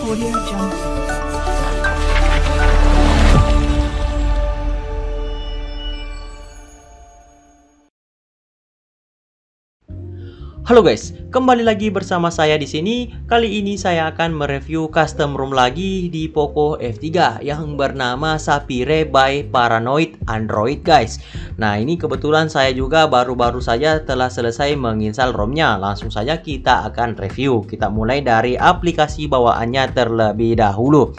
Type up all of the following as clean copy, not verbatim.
Audio Jungle. Halo guys, kembali lagi bersama saya di sini. Kali ini saya akan mereview custom ROM lagi di Poco F3 yang bernama Sapphire by Paranoid Android guys. Nah, ini kebetulan saya juga baru-baru saja telah selesai menginstal ROM-nya. Langsung saja kita akan review. Kita mulai dari aplikasi bawaannya terlebih dahulu.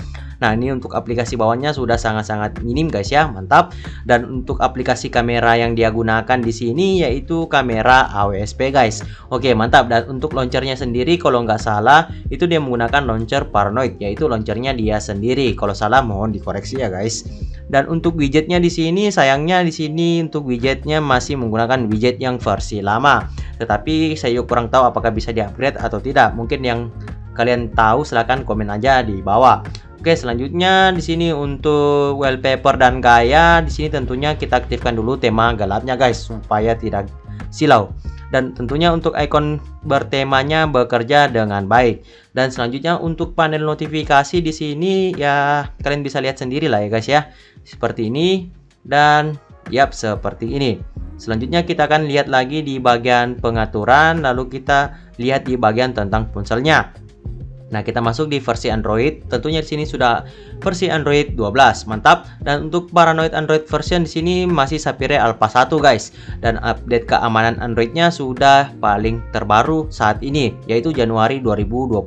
Nah, ini untuk aplikasi bawahnya sudah sangat-sangat minim guys ya, mantap. Dan untuk aplikasi kamera yang dia gunakan di sini yaitu kamera AWSP guys. Oke, mantap. Dan untuk launchernya sendiri kalau nggak salah itu dia menggunakan launcher Paranoid, yaitu launchernya dia sendiri. Kalau salah mohon dikoreksi ya guys. Dan untuk widgetnya di sini sayangnya di sini untuk widgetnya masih menggunakan widget yang versi lama. Tetapi saya kurang tahu apakah bisa di-upgrade atau tidak. Mungkin yang kalian tahu silahkan komen aja di bawah. Oke, selanjutnya di sini untuk wallpaper dan gaya di sini tentunya kita aktifkan dulu tema gelapnya guys supaya tidak silau. Dan tentunya untuk icon bertemanya bekerja dengan baik. Dan selanjutnya untuk panel notifikasi di sini ya kalian bisa lihat sendiri lah ya guys ya. Seperti ini dan yap seperti ini. Selanjutnya kita akan lihat lagi di bagian pengaturan, lalu kita lihat di bagian tentang ponselnya. Nah, kita masuk di versi Android. Tentunya di sini sudah versi Android 12. Mantap. Dan untuk Paranoid Android version di sini masih Sapphire Alpha 1 guys. Dan update keamanan Androidnya sudah paling terbaru saat ini yaitu Januari 2022.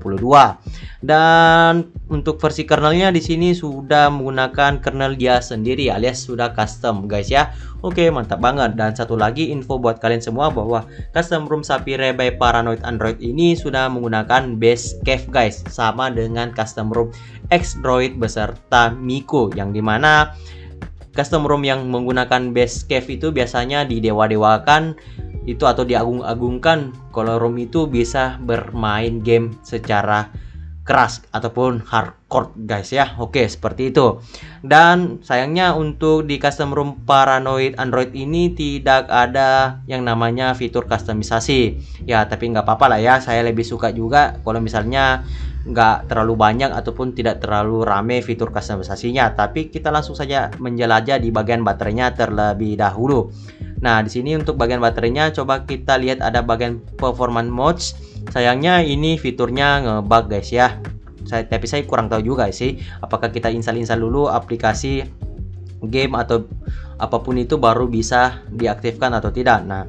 Dan untuk versi kernelnya di sini sudah menggunakan kernel dia sendiri alias sudah custom guys ya. Oke, mantap banget. Dan satu lagi info buat kalian semua bahwa custom ROM Sapphire by Paranoid Android ini sudah menggunakan base cave guys, sama dengan custom ROM X-Droid beserta Miko, yang dimana custom ROM yang menggunakan base cave itu biasanya didewa-dewakan itu atau diagung-agungkan kalau ROM itu bisa bermain game secara keras ataupun hardcore guys ya. Oke, seperti itu. Dan sayangnya untuk di custom ROM Paranoid Android ini tidak ada yang namanya fitur kustomisasi ya, tapi nggak apa-apa lah ya. Saya lebih suka juga kalau misalnya nggak terlalu banyak ataupun tidak terlalu rame fitur kustomisasinya, tapi kita langsung saja menjelajah di bagian baterainya terlebih dahulu. Nah, di sini untuk bagian baterainya coba kita lihat ada bagian performance modes. Sayangnya ini fiturnya ngebug guys ya. Tapi saya kurang tahu juga sih apakah kita install dulu aplikasi game atau apapun itu baru bisa diaktifkan atau tidak. Nah,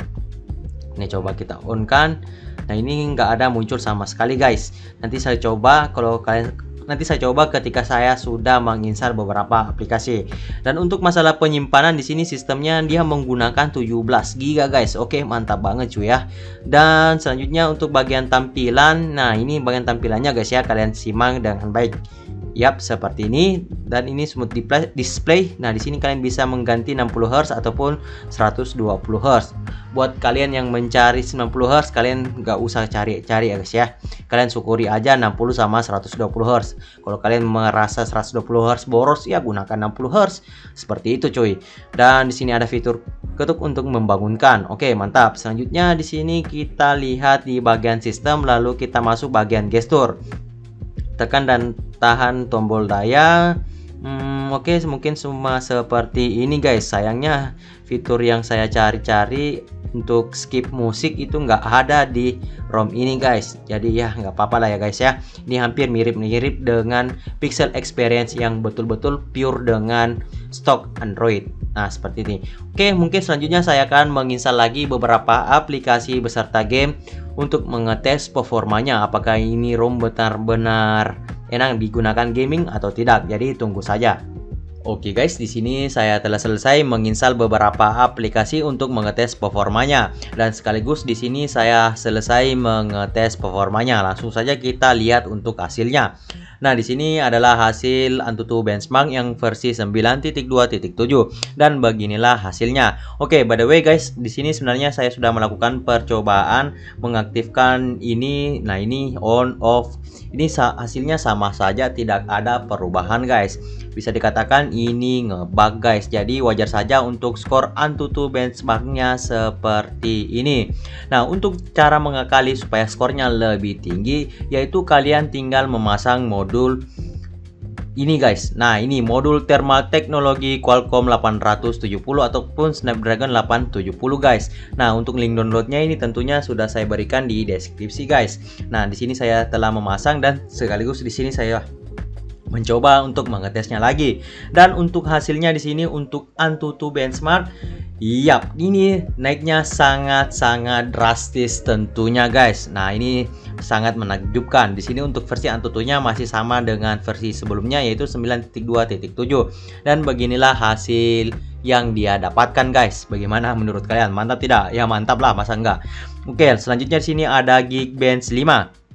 ini coba kita on kan. Nah, ini nggak ada muncul sama sekali guys. Nanti saya coba ketika saya sudah menginstal beberapa aplikasi. Dan untuk masalah penyimpanan di sini sistemnya dia menggunakan 17 GB guys. Oke, mantap banget cuy ya. Dan selanjutnya untuk bagian tampilan. Nah, ini bagian tampilannya guys ya, kalian simak dengan baik. Yap, seperti ini. Dan ini smooth display. Nah, di sini kalian bisa mengganti 60 Hz ataupun 120 Hz. Buat kalian yang mencari 90 Hz, kalian nggak usah cari-cari ya guys ya. Kalian syukuri aja 60 sama 120 Hz. Kalau kalian merasa 120 Hz boros, ya gunakan 60 Hz. Seperti itu cuy. Dan di sini ada fitur ketuk untuk membangunkan. Oke, mantap. Selanjutnya di sini kita lihat di bagian sistem, lalu kita masuk bagian gestur. Tekan dan tahan tombol daya. Oke, mungkin cuma seperti ini guys. Sayangnya fitur yang saya cari-cari untuk skip musik itu nggak ada di ROM ini guys. Jadi ya nggak apa-apa lah ya guys ya. Ini hampir mirip-mirip dengan Pixel Experience yang betul-betul pure dengan stok Android. Nah, seperti ini. Oke, mungkin selanjutnya saya akan menginstal lagi beberapa aplikasi beserta game untuk mengetes performanya, apakah ini ROM benar-benar enak digunakan gaming atau tidak. Jadi tunggu saja. Oke guys, di sini saya telah selesai menginstal beberapa aplikasi untuk mengetes performanya, dan sekaligus di sini saya selesai mengetes performanya. Langsung saja kita lihat untuk hasilnya. Nah, di sini adalah hasil Antutu benchmark yang versi 9.2.7 dan beginilah hasilnya. Oke, by the way guys, di sini sebenarnya saya sudah melakukan percobaan mengaktifkan ini. Nah, ini on off. Ini hasilnya sama saja, tidak ada perubahan guys. Bisa dikatakan ini ngebug guys. Jadi wajar saja untuk skor AnTuTu benchmarknya seperti ini. Nah, untuk cara mengakali supaya skornya lebih tinggi, yaitu kalian tinggal memasang modul ini guys. Nah, ini modul thermal teknologi Qualcomm 870 ataupun Snapdragon 870 guys. Nah, untuk link downloadnya ini tentunya sudah saya berikan di deskripsi guys. Nah, di sini saya telah memasang dan sekaligus di sini saya mencoba untuk mengetesnya lagi. Dan untuk hasilnya di sini untuk AnTuTu benchmark, yap, ini naiknya sangat-sangat drastis tentunya guys. Nah, ini sangat menakjubkan. Di sini untuk versi AnTuTu-nya masih sama dengan versi sebelumnya, yaitu 9.2.7. Dan beginilah hasil yang dia dapatkan guys. Bagaimana menurut kalian? Mantap tidak? Ya mantap lah, masa enggak? Oke, selanjutnya di sini ada Geekbench 5.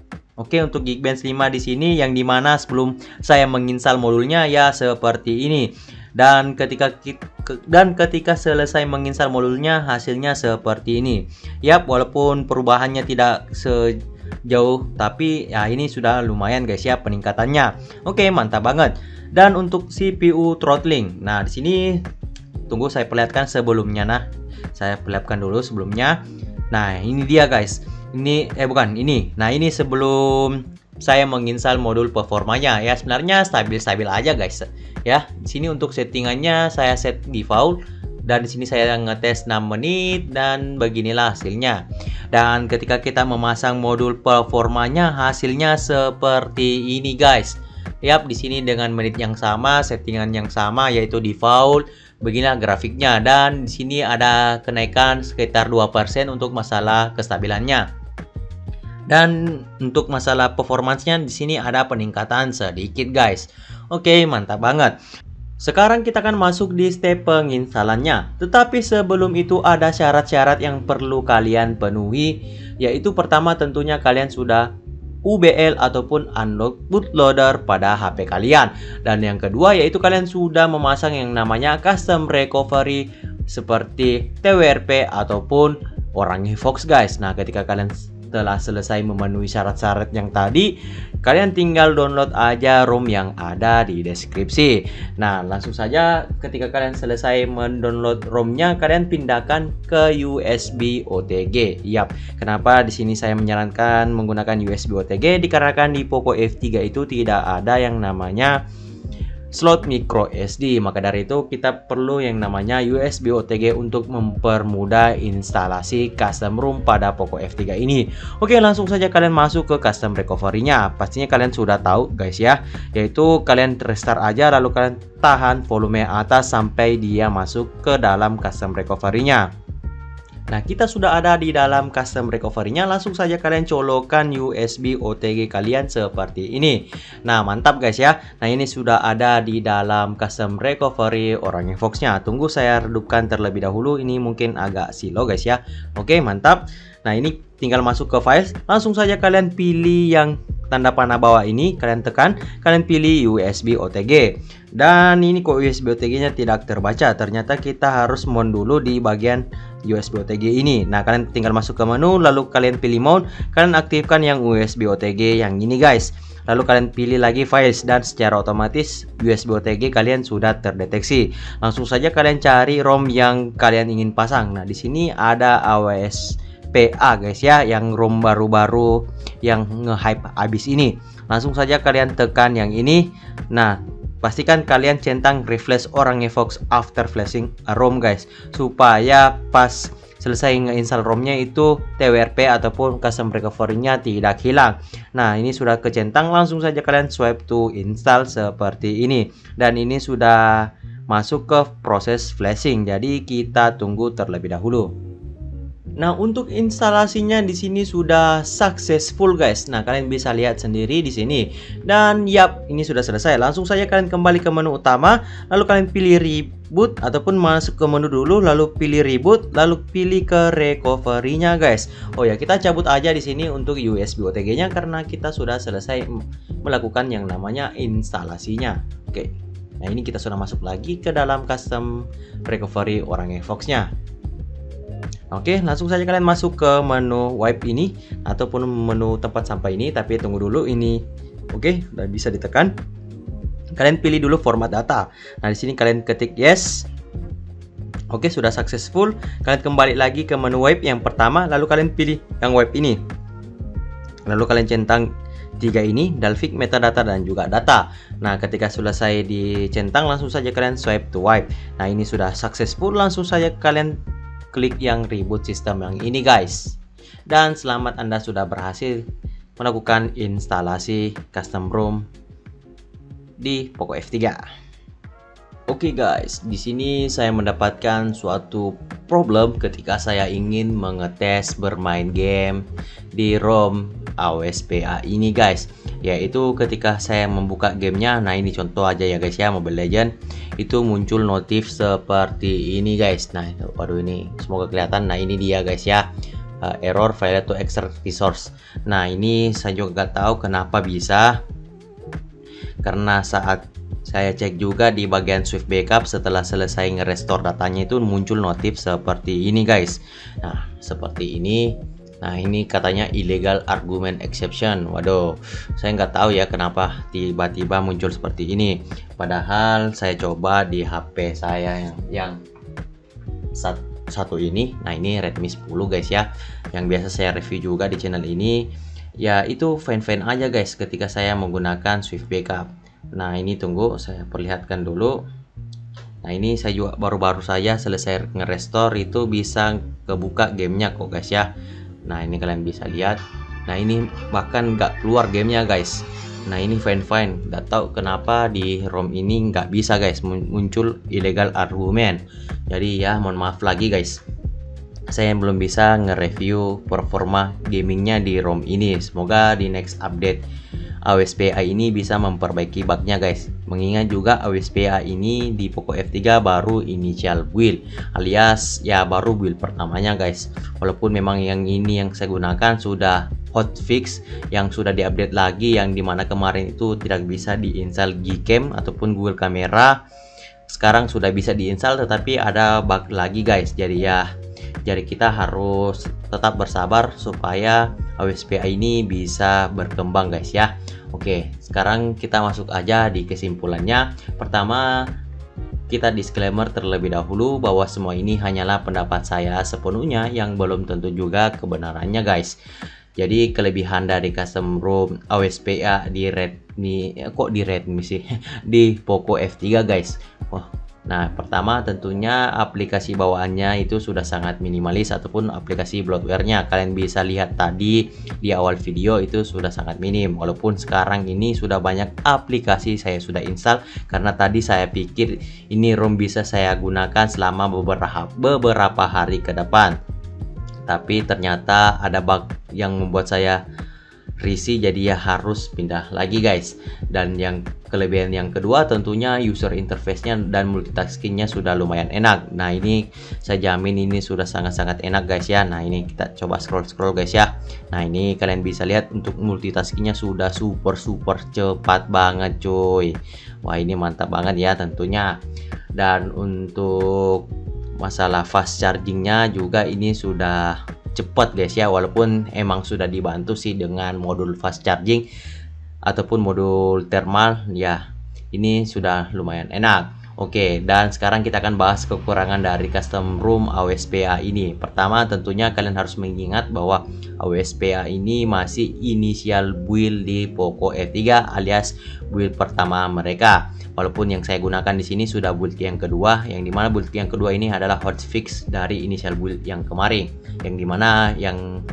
Oke, untuk Geekbench 5 di sini yang dimana sebelum saya menginstal modulnya ya seperti ini. Dan ketika selesai menginstal modulnya hasilnya seperti ini. Yap, walaupun perubahannya tidak sejauh, tapi ya ini sudah lumayan guys ya peningkatannya. Oke, mantap banget. Dan untuk CPU throttling, nah di sini tunggu saya perlihatkan sebelumnya. Nah, saya perlihatkan dulu sebelumnya. Nah, ini dia guys. Ini bukan ini. Nah, ini sebelum saya menginstal modul performanya ya, sebenarnya stabil-stabil aja guys. Ya, di sini untuk settingannya saya set default dan di sini saya ngetes 6 menit dan beginilah hasilnya. Dan ketika kita memasang modul performanya hasilnya seperti ini guys. Yap, di sini dengan menit yang sama, settingan yang sama yaitu default. Beginilah grafiknya dan di sini ada kenaikan sekitar 2% untuk masalah kestabilannya. Dan untuk masalah performance-nya di sini ada peningkatan sedikit guys. Oke, mantap banget. Sekarang kita akan masuk di step penginstalannya. Tetapi sebelum itu ada syarat-syarat yang perlu kalian penuhi, yaitu pertama tentunya kalian sudah UBL ataupun unlock bootloader pada HP kalian. Dan yang kedua yaitu kalian sudah memasang yang namanya custom recovery seperti TWRP ataupun Orangefox guys. Nah, ketika kalian telah selesai memenuhi syarat-syarat yang tadi, kalian tinggal download aja ROM yang ada di deskripsi. Nah, langsung saja ketika kalian selesai mendownload ROM-nya, kalian pindahkan ke USB OTG. Yap, kenapa di sini saya menyarankan menggunakan USB OTG? Dikarenakan di Poco F3 itu tidak ada yang namanya slot micro SD, maka dari itu kita perlu yang namanya USB OTG untuk mempermudah instalasi custom ROM pada Poco F3 ini. Oke, langsung saja kalian masuk ke custom recovery-nya. Pastinya kalian sudah tahu guys ya, yaitu kalian restart aja lalu kalian tahan volume atas sampai dia masuk ke dalam custom recovery-nya. Nah, kita sudah ada di dalam custom recovery-nya, langsung saja kalian colokkan USB OTG kalian seperti ini. Nah, mantap guys ya. Nah, ini sudah ada di dalam custom recovery Orangefox-nya. Tunggu saya redupkan terlebih dahulu, ini mungkin agak slow guys ya. Oke, mantap. Nah, ini tinggal masuk ke files, langsung saja kalian pilih yang tanda panah bawah ini, kalian tekan, kalian pilih USB OTG. Dan ini kok USB OTG-nya tidak terbaca, ternyata kita harus mount dulu di bagian USB OTG ini. Nah, kalian tinggal masuk ke menu, lalu kalian pilih mount, kalian aktifkan yang USB OTG yang ini guys. Lalu kalian pilih lagi files dan secara otomatis USB OTG kalian sudah terdeteksi. Langsung saja kalian cari ROM yang kalian ingin pasang. Nah, di sini ada AWSPA guys ya, yang ROM baru-baru yang nge-hype abis ini. Langsung saja kalian tekan yang ini. Nah, pastikan kalian centang refresh Orangefox after flashing ROM guys, supaya pas selesai nge-install ROM-nya itu TWRP ataupun custom recovery-nya tidak hilang. Nah, ini sudah kecentang, langsung saja kalian swipe to install seperti ini. Dan ini sudah masuk ke proses flashing, jadi kita tunggu terlebih dahulu. Nah, untuk instalasinya di sini sudah successful guys. Nah, kalian bisa lihat sendiri di sini. Dan yap, ini sudah selesai. Langsung saja kalian kembali ke menu utama, lalu kalian pilih reboot ataupun masuk ke menu dulu, lalu pilih reboot, lalu pilih ke recovery-nya guys. Oh ya, kita cabut aja di sini untuk USB OTG-nya karena kita sudah selesai melakukan yang namanya instalasinya. Oke. Nah, ini kita sudah masuk lagi ke dalam custom recovery Orangefox-nya. Oke, langsung saja kalian masuk ke menu wipe ini ataupun menu tempat sampah ini, tapi tunggu dulu ini. Oke, udah bisa ditekan. Kalian pilih dulu format data. Nah, di sini kalian ketik yes. Oke, sudah successful. Kalian kembali lagi ke menu web yang pertama, lalu kalian pilih yang web ini. Lalu kalian centang 3 ini, Dalvik, metadata, dan juga data. Nah, ketika selesai dicentang, langsung saja kalian swipe to wipe. Nah, ini sudah successful, langsung saja kalian klik yang reboot sistem yang ini guys. Dan selamat, Anda sudah berhasil melakukan instalasi custom ROM di Poco F3. Oke guys, di sini saya mendapatkan suatu problem ketika saya ingin mengetes bermain game di ROM AOSPA ini guys, yaitu ketika saya membuka gamenya. Nah, ini contoh aja ya guys ya, Mobile Legend, itu muncul notif seperti ini guys. Nah, itu, waduh, ini semoga kelihatan. Nah, ini dia guys ya, error failed to extract resource. Nah, ini saya juga gak tahu kenapa bisa, karena saat saya cek juga di bagian Swift Backup setelah selesai nge-restore datanya itu muncul notif seperti ini guys. Nah, seperti ini. Nah, ini katanya illegal argument exception. Waduh, saya nggak tahu ya kenapa tiba-tiba muncul seperti ini. Padahal saya coba di HP saya yang satu ini. Nah, ini Redmi 10 guys ya, yang biasa saya review juga di channel ini. Ya, itu fine-fine aja guys ketika saya menggunakan Swift Backup. Nah, ini tunggu saya perlihatkan dulu. Nah, ini saya juga baru-baru saja selesai nge-restore itu bisa kebuka gamenya kok guys ya. Nah, ini kalian bisa lihat. Nah, ini bahkan nggak keluar gamenya guys. Nah, ini fine-fine. Nggak tahu kenapa di ROM ini nggak bisa guys, muncul illegal argument. Jadi ya mohon maaf lagi guys, saya belum bisa nge-review performa gamingnya di ROM ini. Semoga di next update AOSPA ini bisa memperbaiki bugnya guys. Mengingat juga AOSPA ini di Poco F3 baru initial build, alias ya baru build pertamanya guys. Walaupun memang yang ini yang saya gunakan sudah hotfix, yang sudah diupdate lagi, yang dimana kemarin itu tidak bisa diinstal Gcam ataupun Google Camera, sekarang sudah bisa diinstal, tetapi ada bug lagi guys. Jadi kita harus tetap bersabar supaya AOSPA ini bisa berkembang guys ya. Oke, sekarang kita masuk aja di kesimpulannya. Pertama, kita disclaimer terlebih dahulu bahwa semua ini hanyalah pendapat saya sepenuhnya, yang belum tentu juga kebenarannya guys. Jadi kelebihan dari custom ROM AOSPA di Redmi sih di Poco F3 guys. Nah, pertama tentunya aplikasi bawaannya itu sudah sangat minimalis, ataupun aplikasi bloatware-nya. Kalian bisa lihat tadi di awal video itu sudah sangat minim. Walaupun sekarang ini sudah banyak aplikasi saya sudah install, karena tadi saya pikir ini ROM bisa saya gunakan selama beberapa hari ke depan. Tapi ternyata ada bug yang membuat saya risih, jadi ya harus pindah lagi guys. Dan yang kelebihan yang kedua tentunya user interface-nya dan multitaskingnya sudah lumayan enak. Nah, ini saya jamin ini sudah sangat-sangat enak guys ya. Nah, ini kita coba scroll guys ya. Nah, ini kalian bisa lihat untuk multitaskingnya sudah super cepat banget cuy. Wah, ini mantap banget ya tentunya. Dan untuk masalah fast chargingnya juga ini sudah cepat guys ya, walaupun emang sudah dibantu sih dengan modul fast charging ataupun modul thermal ya, ini sudah lumayan enak. Oke, dan sekarang kita akan bahas kekurangan dari custom ROM AOSPA ini. Pertama, tentunya kalian harus mengingat bahwa AOSPA ini masih initial build di Poco F3 alias build pertama mereka. Walaupun yang saya gunakan di sini sudah build yang kedua, yang dimana build yang kedua ini adalah hotfix dari initial build yang kemarin, yang dimana yang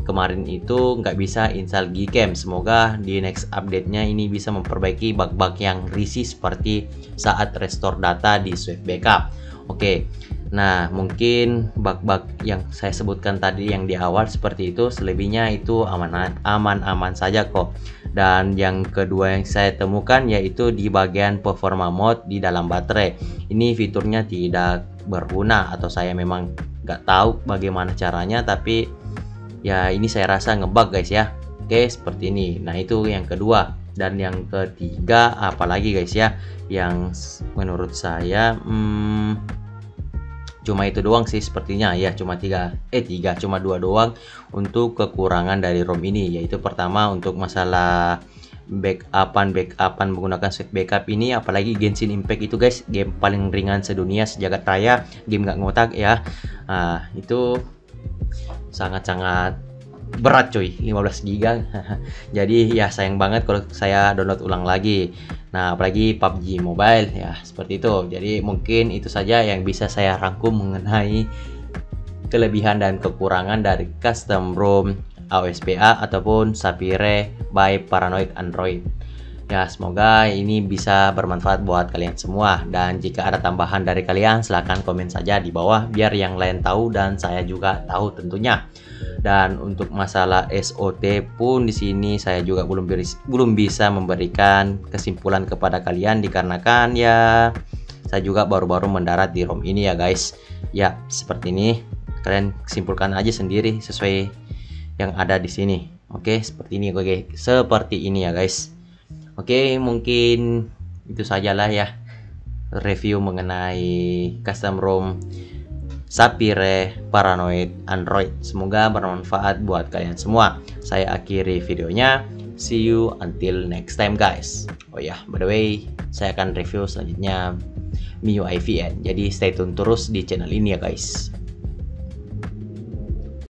kemarin itu nggak bisa install Gcam. Semoga di next update-nya ini bisa memperbaiki bug-bug yang risih seperti saat restore data di Swift Backup. Oke, nah mungkin bug-bug yang saya sebutkan tadi yang di awal seperti itu, selebihnya itu aman-aman saja kok. Dan yang kedua yang saya temukan yaitu di bagian performa mode di dalam baterai. Ini fiturnya tidak berguna, atau saya memang nggak tahu bagaimana caranya, tapi ya ini saya rasa ngebug guys ya. Oke, seperti ini. Nah, itu yang kedua. Dan yang ketiga apalagi guys ya, yang menurut saya cuma itu doang sih sepertinya ya, cuma dua doang untuk kekurangan dari ROM ini, yaitu pertama untuk masalah backupan menggunakan set backup ini, apalagi Genshin Impact itu guys, game paling ringan sedunia sejagat raya, game nggak ngotak ya. Itu sangat-sangat berat cuy, 15 GB. Jadi ya sayang banget kalau saya download ulang lagi. Nah, apalagi PUBG Mobile ya, seperti itu. Jadi mungkin itu saja yang bisa saya rangkum mengenai kelebihan dan kekurangan dari custom ROM AOSPA ataupun Sapphire by Paranoid Android. Ya, semoga ini bisa bermanfaat buat kalian semua. Dan jika ada tambahan dari kalian, silahkan komen saja di bawah biar yang lain tahu dan saya juga tahu tentunya. Dan untuk masalah SOT pun di sini saya juga belum bisa memberikan kesimpulan kepada kalian dikarenakan ya saya juga baru-baru mendarat di ROM ini ya guys. Ya, seperti ini. Kalian simpulkan aja sendiri sesuai yang ada di sini. Oke, seperti ini. Oke, seperti ini ya guys. Oke, mungkin itu sajalah ya review mengenai custom ROM Sapphire Paranoid Android. Semoga bermanfaat buat kalian semua. Saya akhiri videonya. See you until next time guys. Oh ya, by the way, saya akan review selanjutnya MIUI VN. Jadi stay tune terus di channel ini ya guys.